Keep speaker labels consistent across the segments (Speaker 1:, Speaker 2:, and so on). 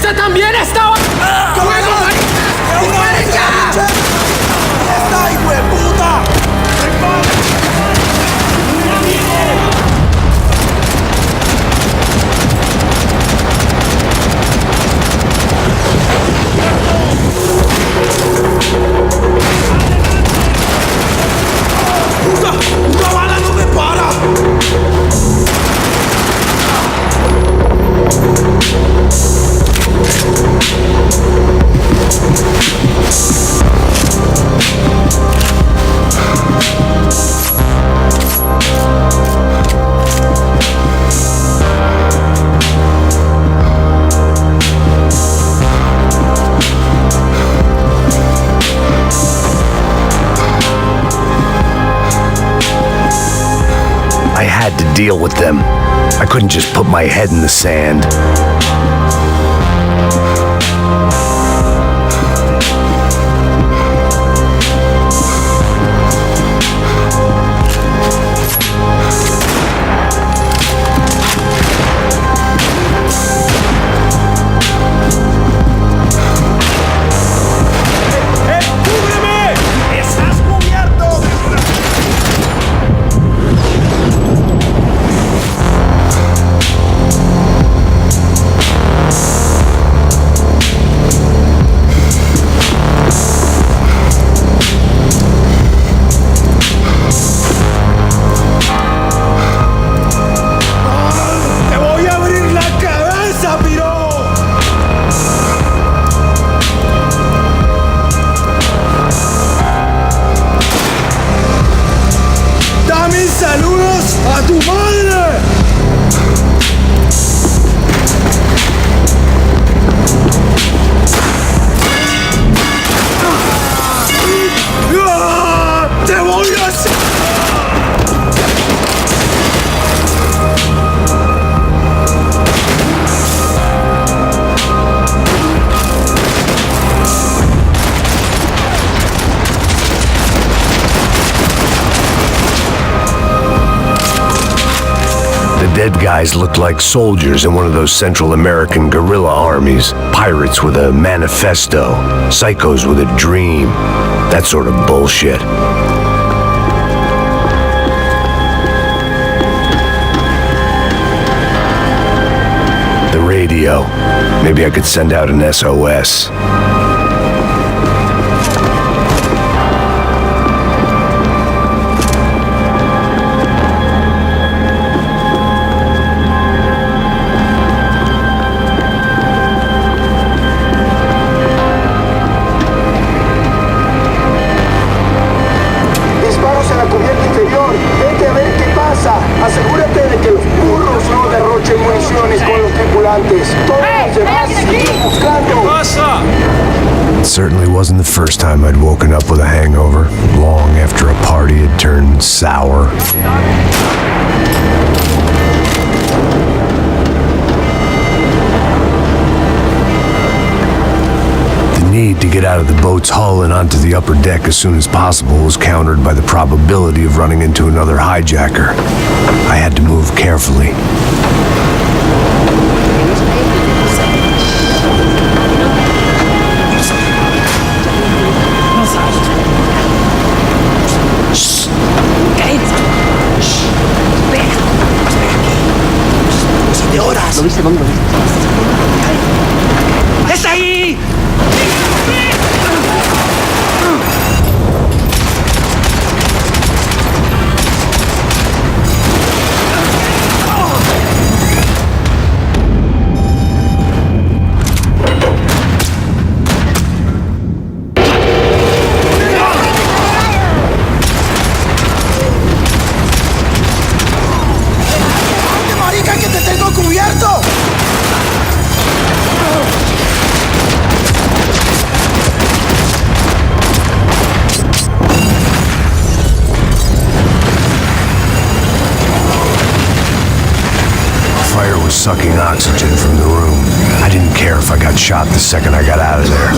Speaker 1: ¡Ese también estaba! ¡Fuego, marica! ¡Disparen ya!
Speaker 2: ¡Está, hijo de puta! ¡Una bala no me para!
Speaker 3: I had to deal with them. I couldn't just put my head in the sand.
Speaker 2: ¡Saludos a tu madre! ¡Te voy a hacer!
Speaker 3: The dead guys looked like soldiers in one of those Central American guerrilla armies. Pirates with a manifesto, psychos with a dream. That sort of bullshit. The radio. Maybe I could send out an SOS.
Speaker 2: Asegúrate de que los burros no derrochen municiones con los tripulantes. Todos los demás siguen buscando.
Speaker 3: It certainly wasn't the first time I'd woken up with a hangover, long after a party had turned sour. The need to get out of the boat's hull and onto the upper deck as soon as possible was countered by the probability of running into another hijacker. I had to move carefully.
Speaker 1: ¿Lo viste? ¿Dónde lo viste? ¡Está ahí!
Speaker 2: ¡Marica, que te tengo cubierto!
Speaker 3: Sucking oxygen from the room. I didn't care if I got shot the second I got out of there.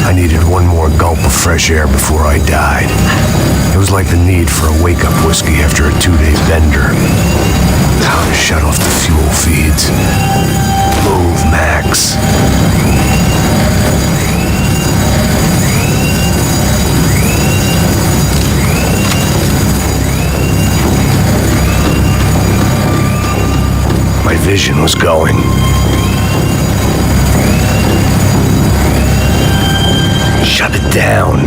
Speaker 3: I needed one more gulp of fresh air before I died. It was like the need for a wake-up whiskey after a 2-day bender. Now to shut off the fuel feeds. Move, Max. vision was going. Shut it down.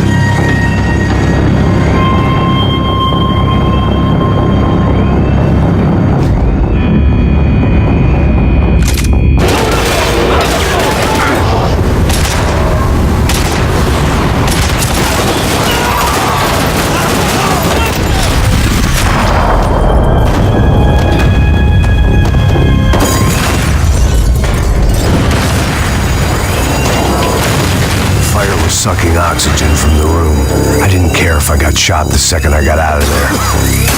Speaker 3: Sucking oxygen from the room. I didn't care if I got shot the second I got out of there.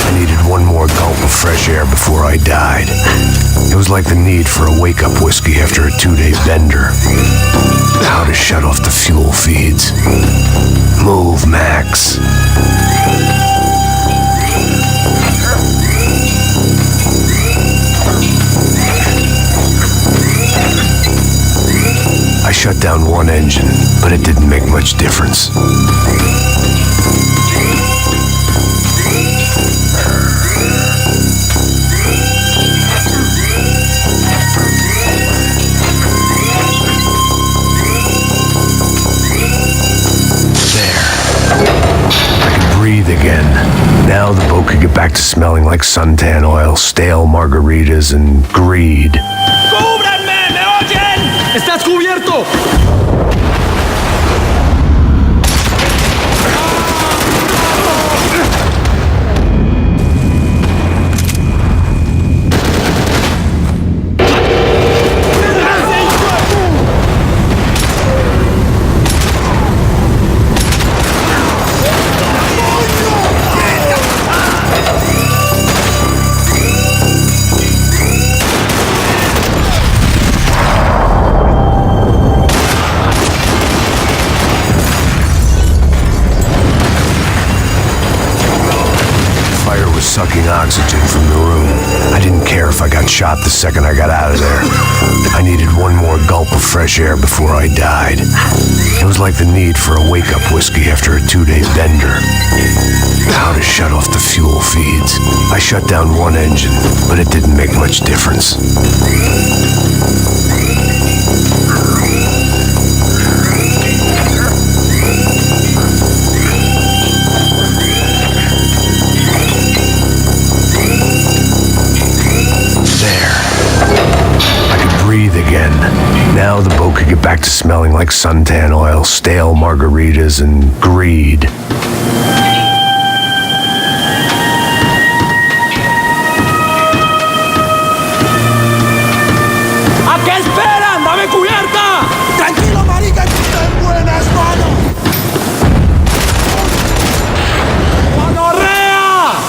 Speaker 3: I needed one more gulp of fresh air before I died. It was like the need for a wake-up whiskey after a 2-day bender. How to shut off the fuel feeds. Move, Max. I shut down one engine, but it didn't make much difference. Breathe again. Now the boat could get back to smelling like suntan oil, stale margaritas, and greed.
Speaker 1: ¡Cúbranme! ¿Me oyen? ¡Estás cubierto!
Speaker 3: Sucking oxygen from the room. I didn't care if I got shot the second I got out of there. I needed one more gulp of fresh air before I died. It was like the need for a wake-up whiskey after a 2-day bender. How to shut off the fuel feeds. I shut down one engine, but it didn't make much difference. Breathe again. Now the boat could get back to smelling like suntan oil, stale margaritas, and greed.
Speaker 1: ¿A qué esperan? ¡Dame cubierta!
Speaker 2: Tranquilo, marica, que está en buenas manos.
Speaker 1: ¡Gonorrea!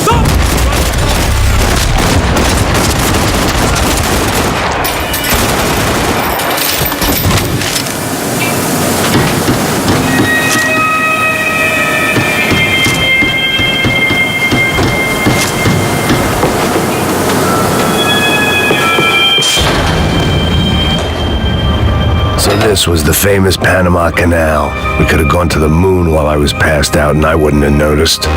Speaker 1: ¡Stop!
Speaker 3: So this was the famous Panama Canal. We could have gone to the moon while I was passed out and I wouldn't have noticed.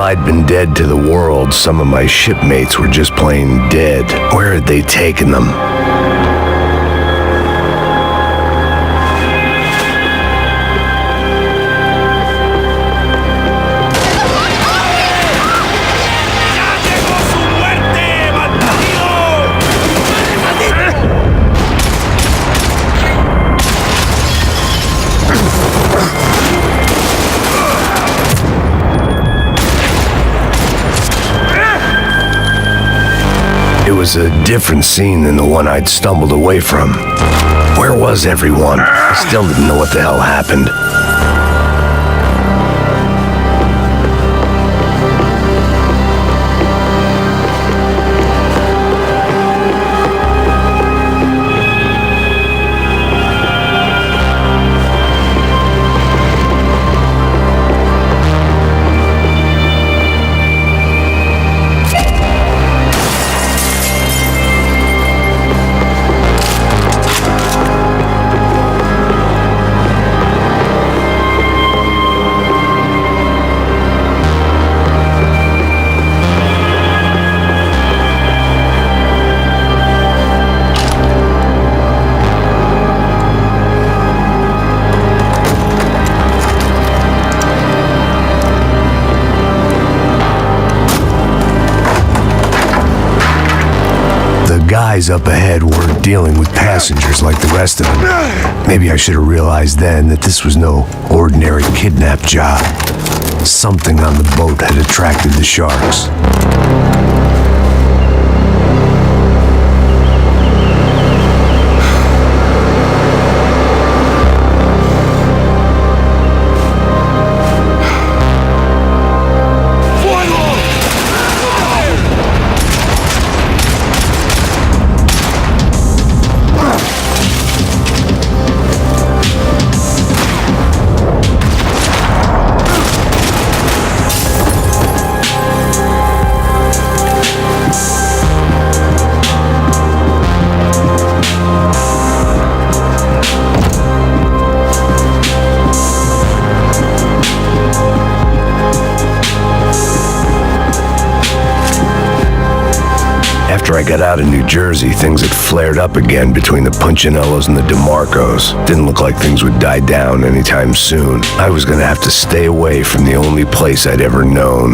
Speaker 3: I'd been dead to the world, some of my shipmates were just plain dead. Where had they taken them? It was a different scene than the one I'd stumbled away from. Where was everyone? I still didn't know what the hell happened. guys up ahead weren't dealing with passengers like the rest of them. Maybe I should have realized then that this was no ordinary kidnap job. Something on the boat had attracted the sharks. After I got out of New Jersey, things had flared up again between the Punchinellos and the DeMarcos. Didn't look like things would die down anytime soon. I was gonna have to stay away from the only place I'd ever known.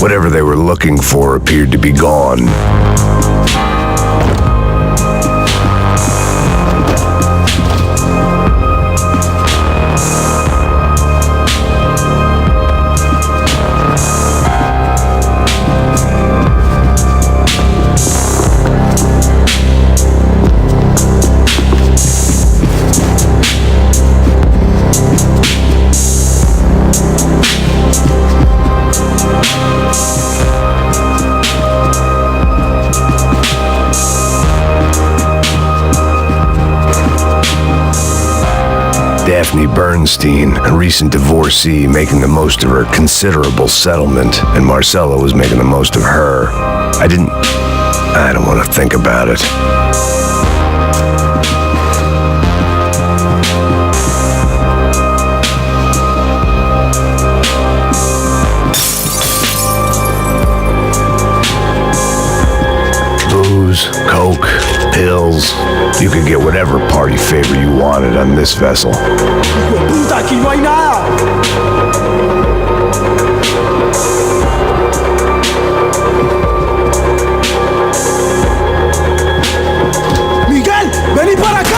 Speaker 3: Whatever they were looking for appeared to be gone. Daphne Bernstein, a recent divorcee, making the most of her considerable settlement, and Marcella was making the most of her. I don't want to think about it. Booze, coke, pills. You could get whatever party favor you wanted on this vessel.
Speaker 1: ¡Puta, aquí no hay nada! ¡Miguel, vení para acá!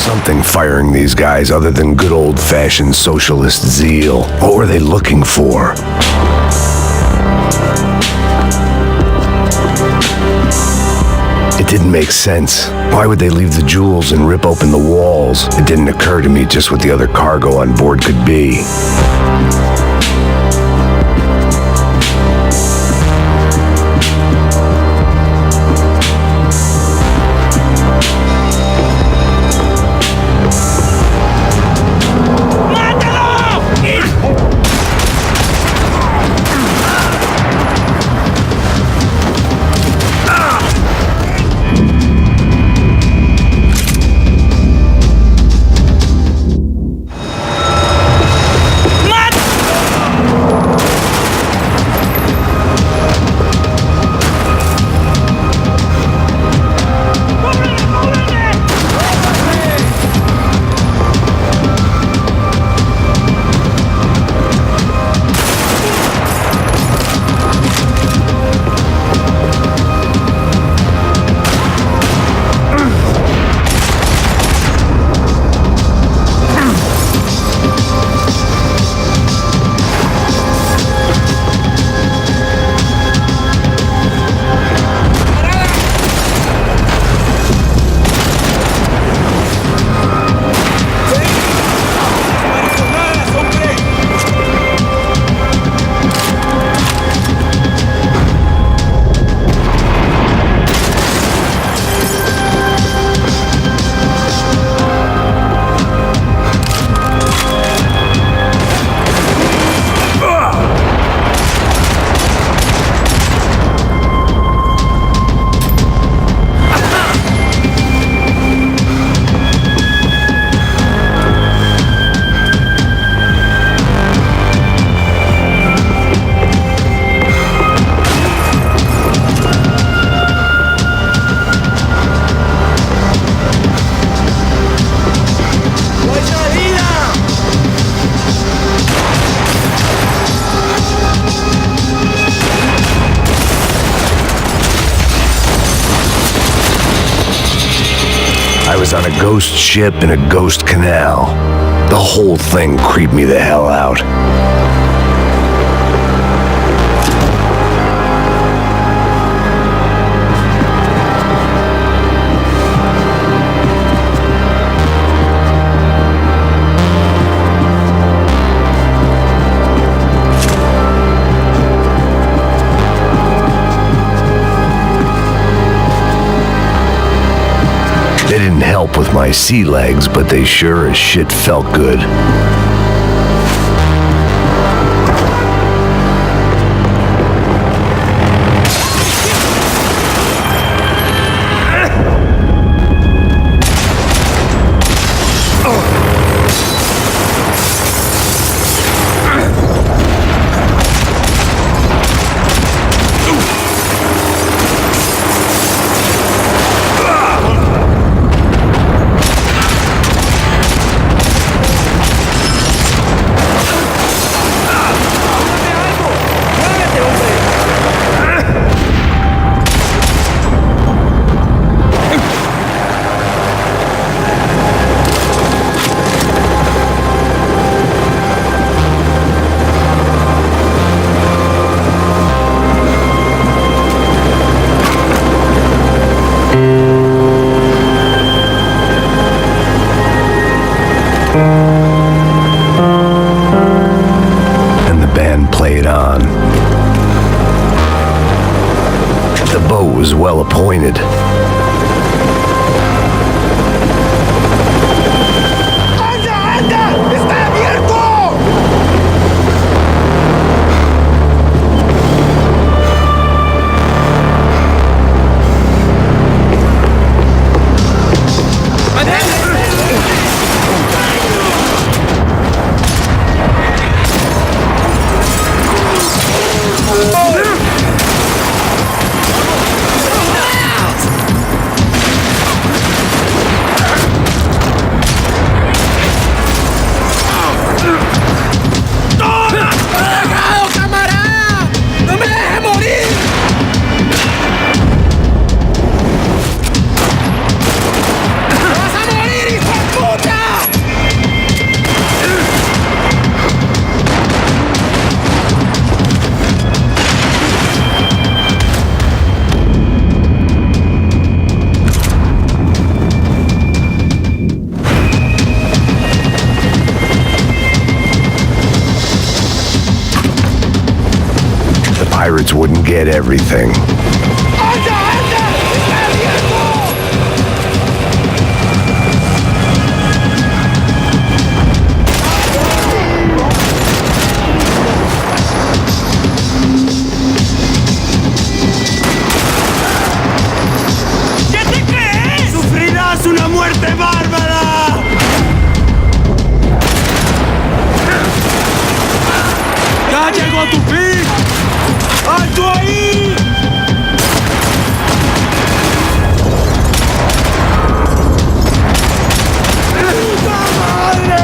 Speaker 3: Something firing these guys other than good old-fashioned socialist zeal. What were they looking for? It didn't make sense. Why would they leave the jewels and rip open the walls? It didn't occur to me just what the other cargo on board could be. on a ghost ship in a ghost canal. The whole thing creeped me the hell out. They didn't help with my sea legs, but they sure as shit felt good. And the band played on. The boat was well appointed. Pirates wouldn't get everything.
Speaker 1: ¿Qué te crees? ¡Sufrirás una muerte bárbara! ¡Ya llegó a tu fin! ¡Alto ahí! ¡Puta madre!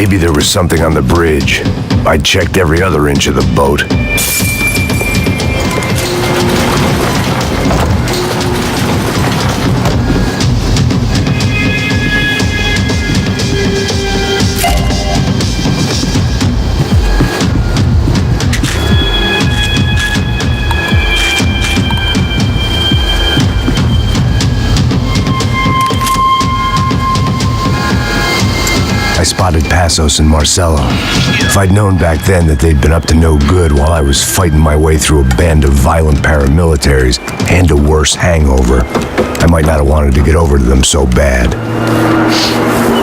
Speaker 3: Maybe there was something on the bridge. I'd checked every other inch of the boat. I spotted Passos and Marcelo. If I'd known back then that they'd been up to no good while I was fighting my way through a band of violent paramilitaries and a worse hangover, I might not have wanted to get over to them so bad.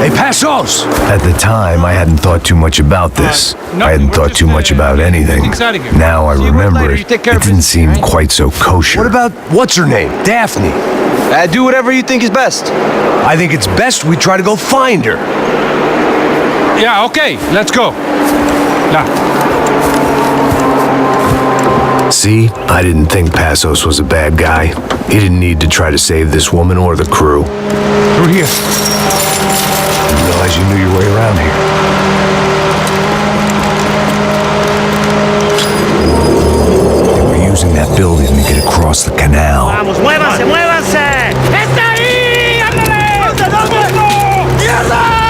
Speaker 3: Hey, Passos! At the time, I hadn't thought too much about this. I hadn't thought too much about anything. Now I remember it. It didn't seem quite so kosher. What about, what's her name? Daphne.
Speaker 4: Do whatever you think is best.
Speaker 3: I think it's best we try to go find her.
Speaker 1: Yeah, okay, let's go. Yeah.
Speaker 3: See, I didn't think Passos was a bad guy. He didn't need to try to save this woman or the crew.
Speaker 1: Through here.
Speaker 3: Didn't realize you knew your way around here. They were using that building to get across the canal.
Speaker 5: Vamos, muévanse, muévanse. ¡Está ahí! ¡Ándale! ¿Dónde, dónde? ¡Mierda!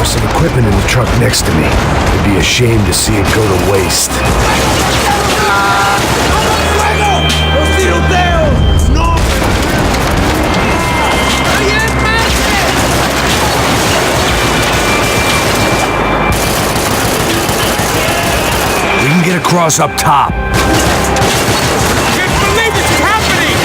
Speaker 3: Some equipment in the truck next to me. It'd be a shame to see it go to waste. We can get across up top.
Speaker 1: I can't believe this is happening!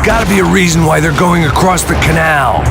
Speaker 3: Gotta be a reason why they're going across the canal.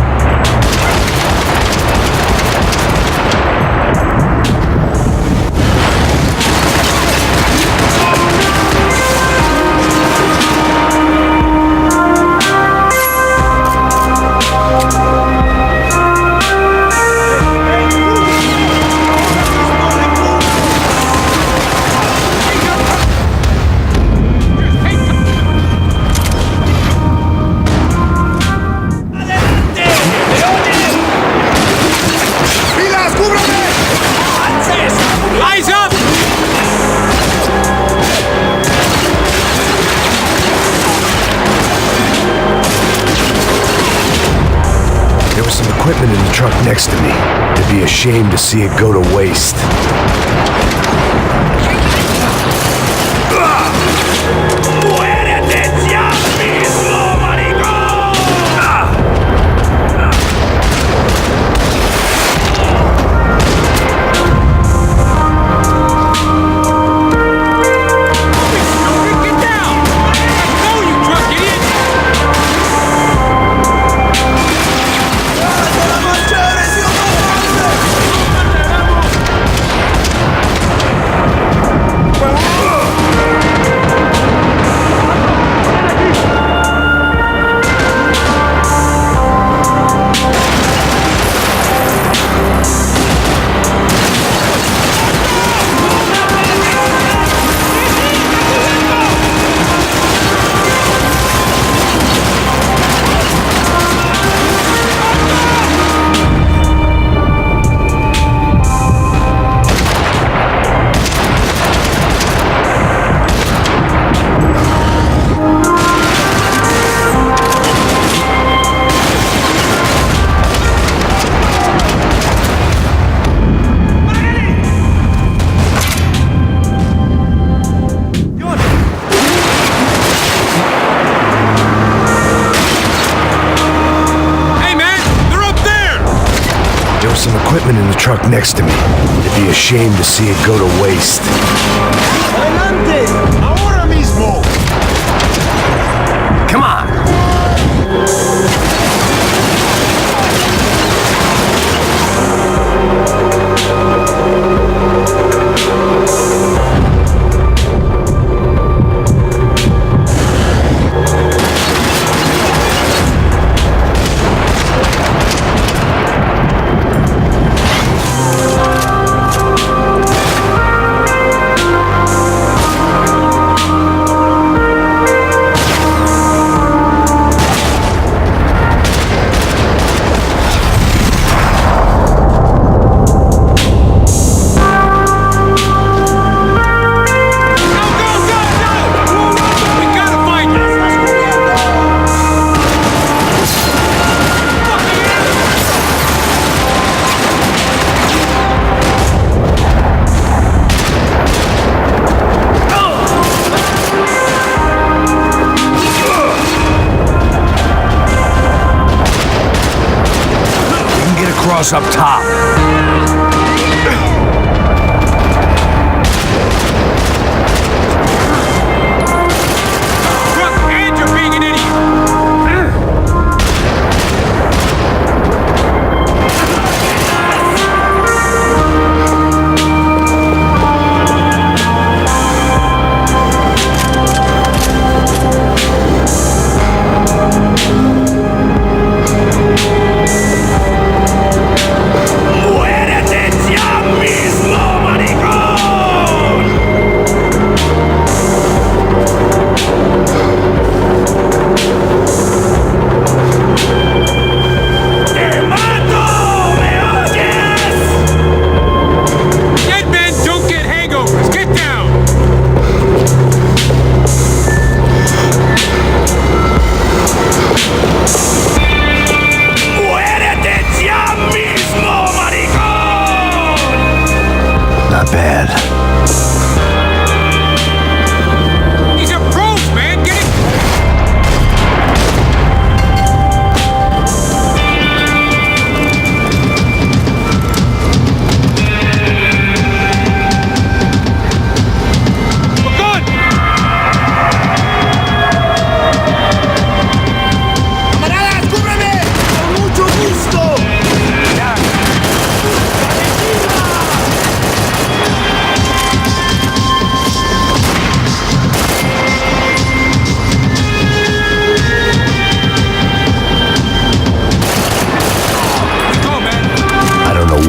Speaker 3: Equipment in the truck next to me. It'd be a shame to see it go to waste. some equipment in the truck next to me. It'd be a shame to see it go to waste.
Speaker 1: Adelante! Ahora mismo!
Speaker 3: Come on! Up top.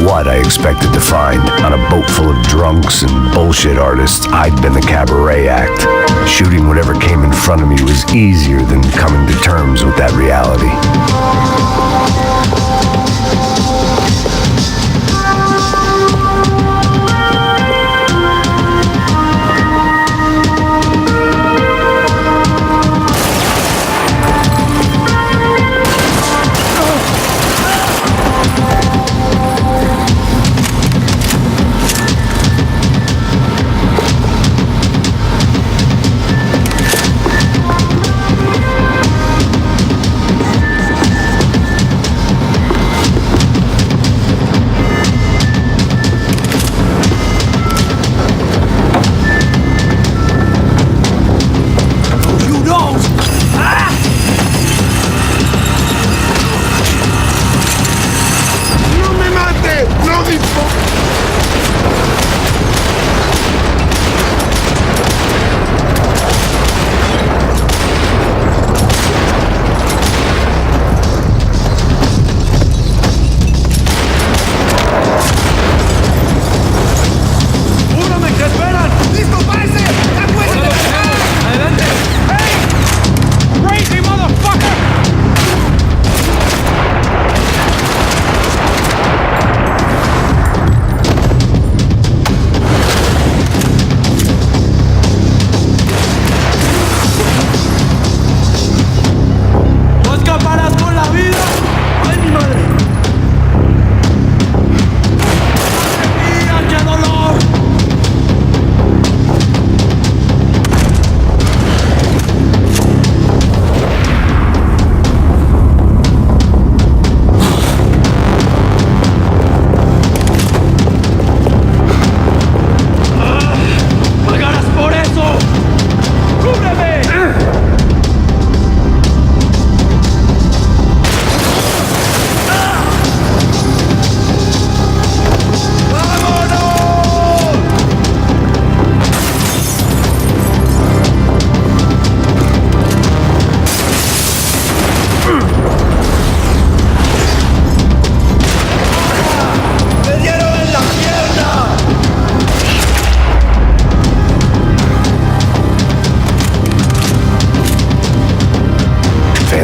Speaker 3: What I expected to find. On a boat full of drunks and bullshit artists, I'd been the cabaret act. Shooting whatever came in front of me was easier than coming to terms with that reality.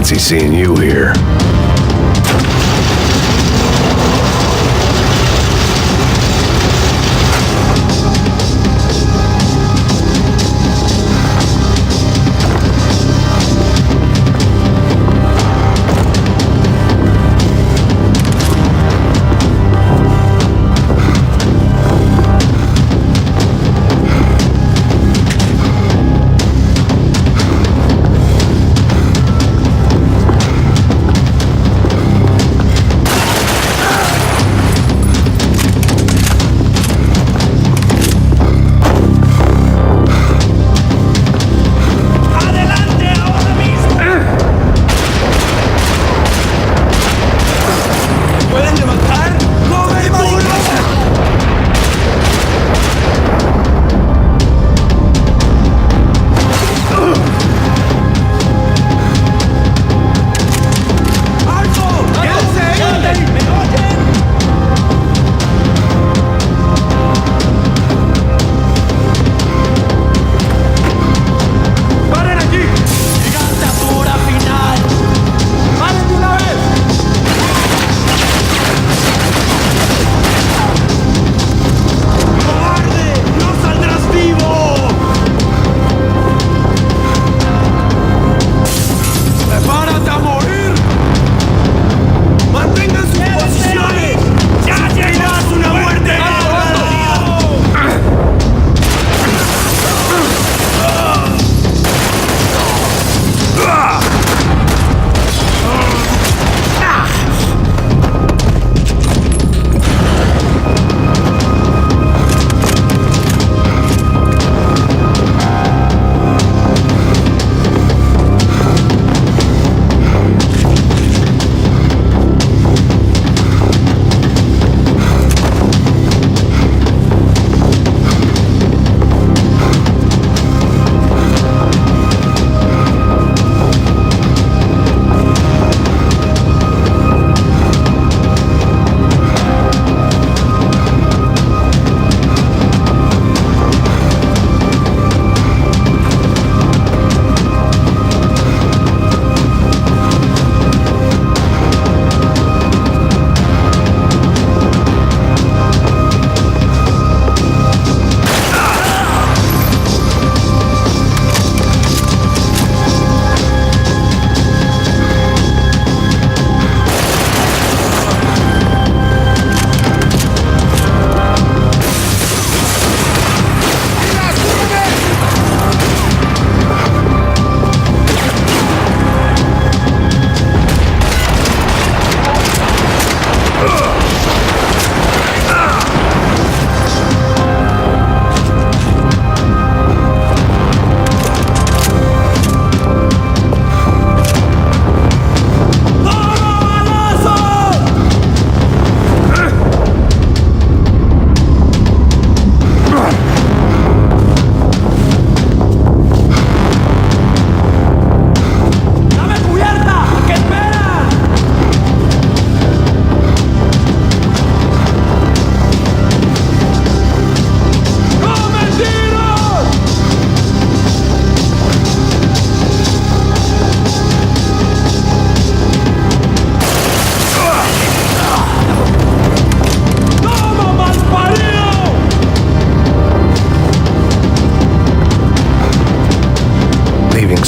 Speaker 3: fancy seeing you here.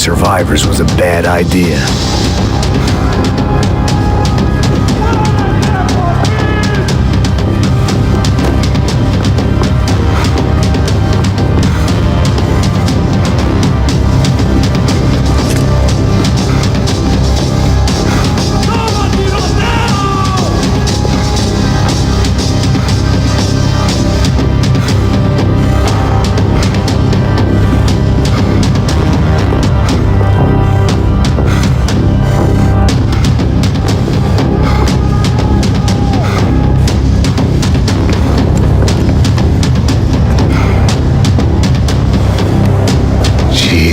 Speaker 3: Survivors was a bad idea.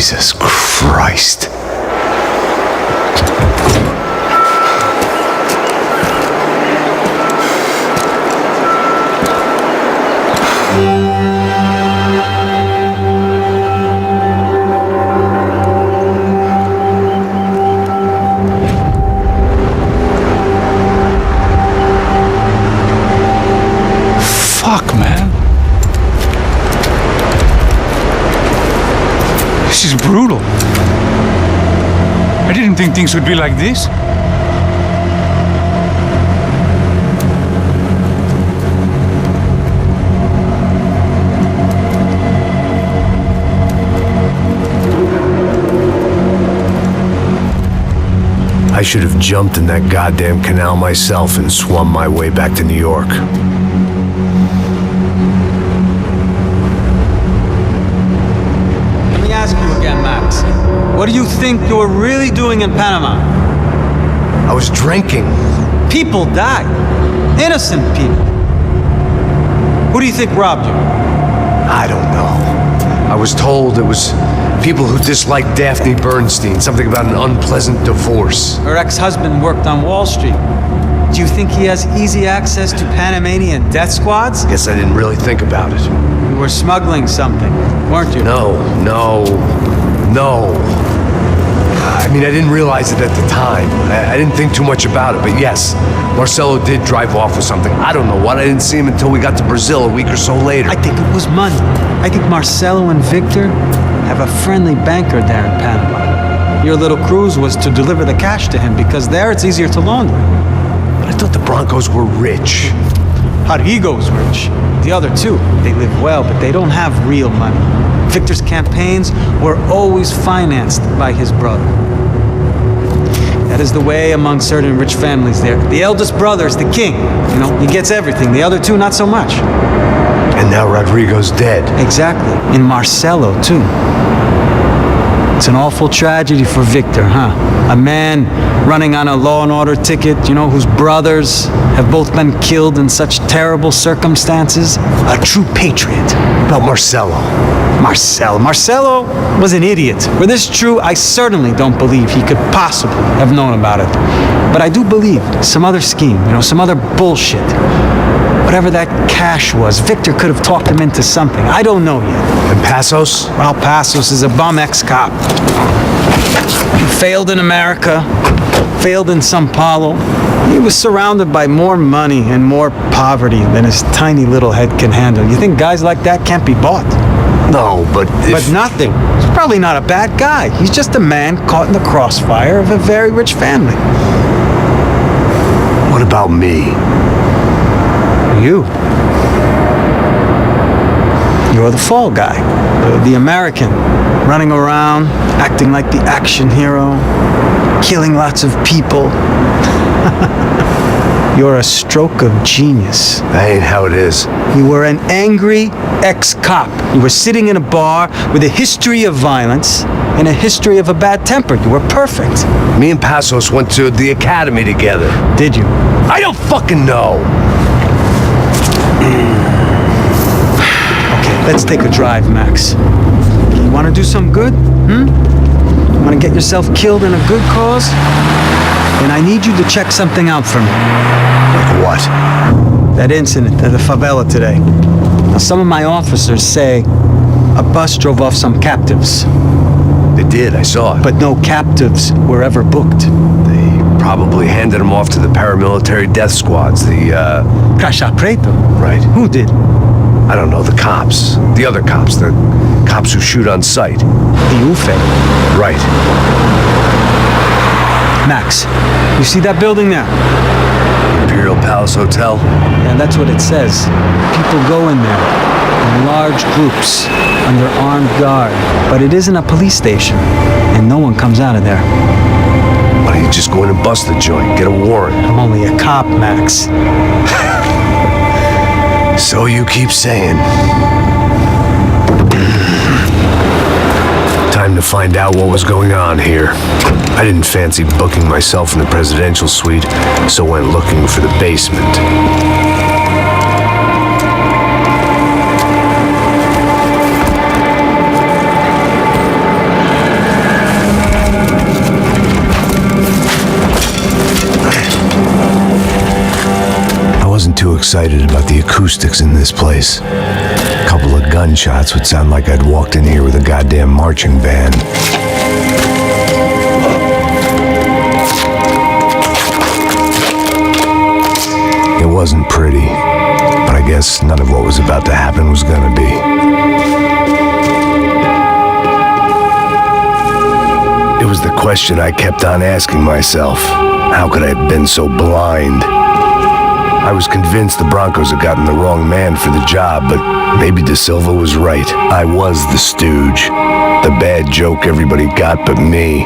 Speaker 3: Jesus Christ.
Speaker 1: think things would be like this.
Speaker 3: I should have jumped in that goddamn canal myself and swum my way back to New York.
Speaker 6: Let me ask you again, Max. What do you think you were really doing in Panama?
Speaker 3: I was drinking.
Speaker 6: People died. Innocent people. Who do you think robbed you?
Speaker 3: I don't know. I was told it was people who disliked Daphne Bernstein, something about an unpleasant divorce.
Speaker 6: Her ex-husband worked on Wall Street. Do you think he has easy access to Panamanian death squads?
Speaker 3: Guess I didn't really think about it.
Speaker 6: You were smuggling something, weren't you?
Speaker 3: No. I mean, I didn't realize it at the time. I didn't think too much about it, but yes, Marcelo did drive off with something. I don't know what. I didn't see him until we got to Brazil a week or so later.
Speaker 6: I think it was money. I think Marcelo and Victor have a friendly banker there in Panama. Your little cruise was to deliver the cash to him because there it's easier to launder.
Speaker 3: But I thought the Broncos were rich.
Speaker 6: Rodrigo's rich. The other two, they live well, but they don't have real money. Victor's campaigns were always financed by his brother. That is the way among certain rich families there. The eldest brother is the king. You know, he gets everything. The other two, not so much.
Speaker 3: And now Rodrigo's dead.
Speaker 6: Exactly. And Marcelo, too. It's an awful tragedy for Victor, huh? A man running on a law and order ticket, you know, whose brothers have both been killed in such terrible circumstances. A true patriot.
Speaker 3: About Marcelo.
Speaker 6: Marcelo was an idiot. Were this true, I certainly don't believe he could possibly have known about it. But I do believe some other scheme, you know, some other bullshit. Whatever that cash was, Victor could have talked him into something. I don't know yet.
Speaker 3: And Passos?
Speaker 6: Well, Passos is a bum ex-cop. He failed in America, failed in Sao Paulo. He was surrounded by more money and more poverty than his tiny little head can handle. You think guys like that can't be bought?
Speaker 3: No, but
Speaker 6: But nothing. He's probably not a bad guy. He's just a man caught in the crossfire of a very rich family.
Speaker 3: What about me?
Speaker 6: You. You're the fall guy. The American. Running around, acting like the action hero. Killing lots of people. You're a stroke of genius.
Speaker 3: That ain't how it is.
Speaker 6: You were an angry ex-cop. You were sitting in a bar with a history of violence and a history of a bad temper. You were perfect.
Speaker 3: Me and Passos went to the academy together.
Speaker 6: Did you?
Speaker 3: I don't fucking know.
Speaker 6: Okay, let's take a drive, Max. You want to do some good? Want to get yourself killed in a good cause? Then I need you to check something out for me.
Speaker 3: Like what?
Speaker 6: That incident at the favela today. Now, some of my officers say a bus drove off some captives.
Speaker 3: They did, I saw it.
Speaker 6: But no captives were ever booked.
Speaker 3: They probably handed them off to the paramilitary death squads,
Speaker 6: Caixa Preto?
Speaker 3: Right.
Speaker 6: Who did?
Speaker 3: I don't know, the cops. The other cops. The cops who shoot on sight.
Speaker 6: The UFE.
Speaker 3: Right.
Speaker 6: Max, you see that building there?
Speaker 3: Imperial Palace Hotel?
Speaker 6: Yeah, that's what it says. People go in there in large groups under armed guard. But it isn't a police station, and no one comes out of there.
Speaker 3: Why don't you just go in and bust the joint? Get a warrant.
Speaker 6: I'm only a cop, Max.
Speaker 3: So you keep saying. Time to find out what was going on here. I didn't fancy booking myself in the presidential suite, so went looking for the basement. I wasn't too excited about the acoustics in this place. A couple of gunshots would sound like I'd walked in here with a goddamn marching band. It wasn't pretty, but I guess none of what was about to happen was gonna be. It was the question I kept on asking myself. How could I have been so blind? I was convinced the Broncos had gotten the wrong man for the job, but maybe De Silva was right. I was the stooge. The bad joke everybody got but me.